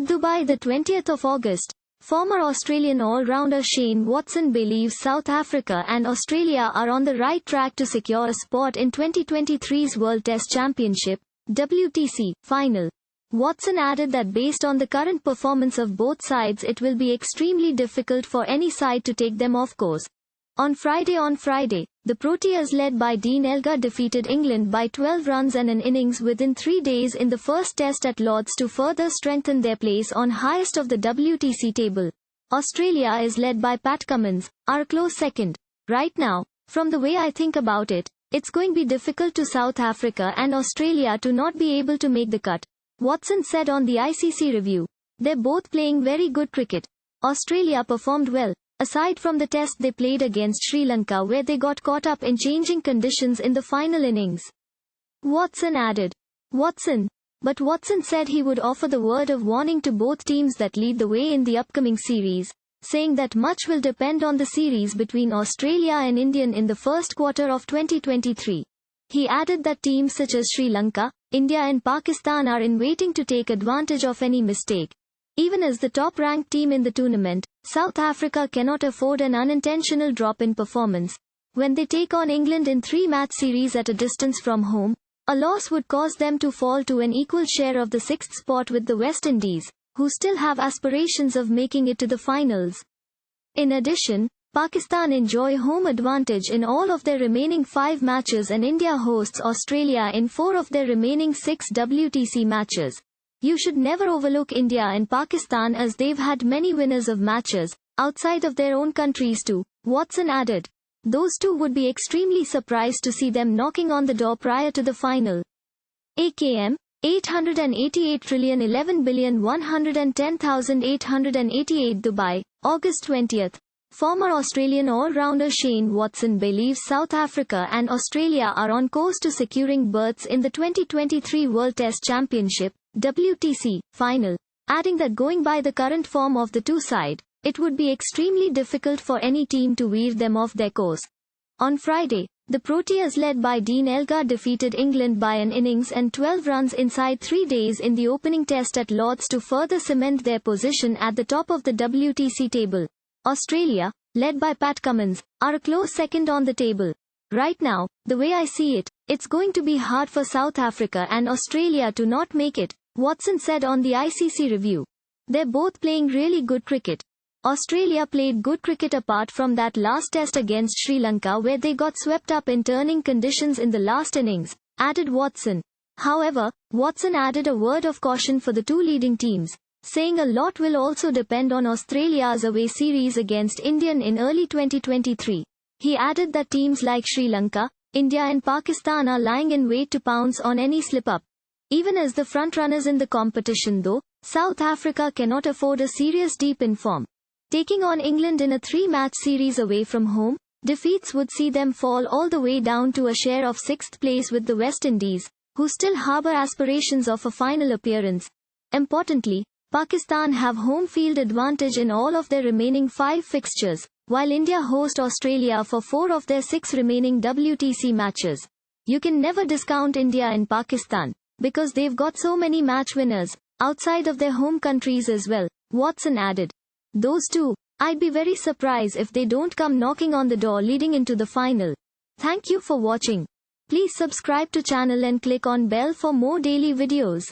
Dubai, the 20th of August. Former Australian all-rounder Shane Watson believes South Africa and Australia are on the right track to secure a spot in 2023's World Test Championship, WTC, final. Watson added that based on the current performance of both sides, it will be extremely difficult for any side to take them off course. On Friday, the Proteas led by Dean Elgar defeated England by 12 runs and an innings within 3 days in the first test at Lords to further strengthen their place on highest of the WTC table. Australia is led by Pat Cummins, our close second. Right now, from the way I think about it, it's going to be difficult to South Africa and Australia to not be able to make the cut, Watson said on the ICC review. They're both playing very good cricket. Australia performed well, aside from the test they played against Sri Lanka where they got caught up in changing conditions in the final innings. Watson added. But Watson said he would offer the word of warning to both teams that lead the way in the upcoming series, saying that much will depend on the series between Australia and India in the first quarter of 2023. He added that teams such as Sri Lanka, India and Pakistan are in waiting to take advantage of any mistake. Even as the top-ranked team in the tournament, South Africa cannot afford an unintentional drop in performance. When they take on England in 3-match series at a distance from home, a loss would cause them to fall to an equal share of the 6th spot with the West Indies, who still have aspirations of making it to the finals. In addition, Pakistan enjoy home advantage in all of their remaining 5 matches and India hosts Australia in 4 of their remaining 6 WTC matches. You should never overlook India and Pakistan as they've had many winners of matches, outside of their own countries too, Watson added. Those two would be extremely surprised to see them knocking on the door prior to the final. AKM, 888,11,110,888 Dubai, August 20th. Former Australian all-rounder Shane Watson believes South Africa and Australia are on course to securing berths in the 2023 World Test Championship, WTC, final, adding that going by the current form of the two sides, it would be extremely difficult for any team to veer them off their course. On Friday, the Proteas led by Dean Elgar defeated England by an innings and 12 runs inside 3 days in the opening test at Lords to further cement their position at the top of the WTC table. Australia, led by Pat Cummins, are a close second on the table. Right now, the way I see it, it's going to be hard for South Africa and Australia to not make it, Watson said on the ICC review. They're both playing really good cricket. Australia played good cricket apart from that last test against Sri Lanka where they got swept up in turning conditions in the last innings, added Watson. However, Watson added a word of caution for the two leading teams, saying a lot will also depend on Australia's away series against India in early 2023. He added that teams like Sri Lanka, India and Pakistan are lying in wait to pounce on any slip-up. Even as the frontrunners in the competition though, South Africa cannot afford a serious dip in form. Taking on England in a 3-match series away from home, defeats would see them fall all the way down to a share of 6th place with the West Indies, who still harbour aspirations of a final appearance. Importantly, Pakistan have home field advantage in all of their remaining 5 fixtures, while India host Australia for 4 of their 6 remaining WTC matches. You can never discount India and Pakistan, because they've got so many match winners, outside of their home countries as well, Watson added. Those two, I'd be very surprised if they don't come knocking on the door leading into the final. Thank you for watching. Please subscribe to channel and click on bell for more daily videos.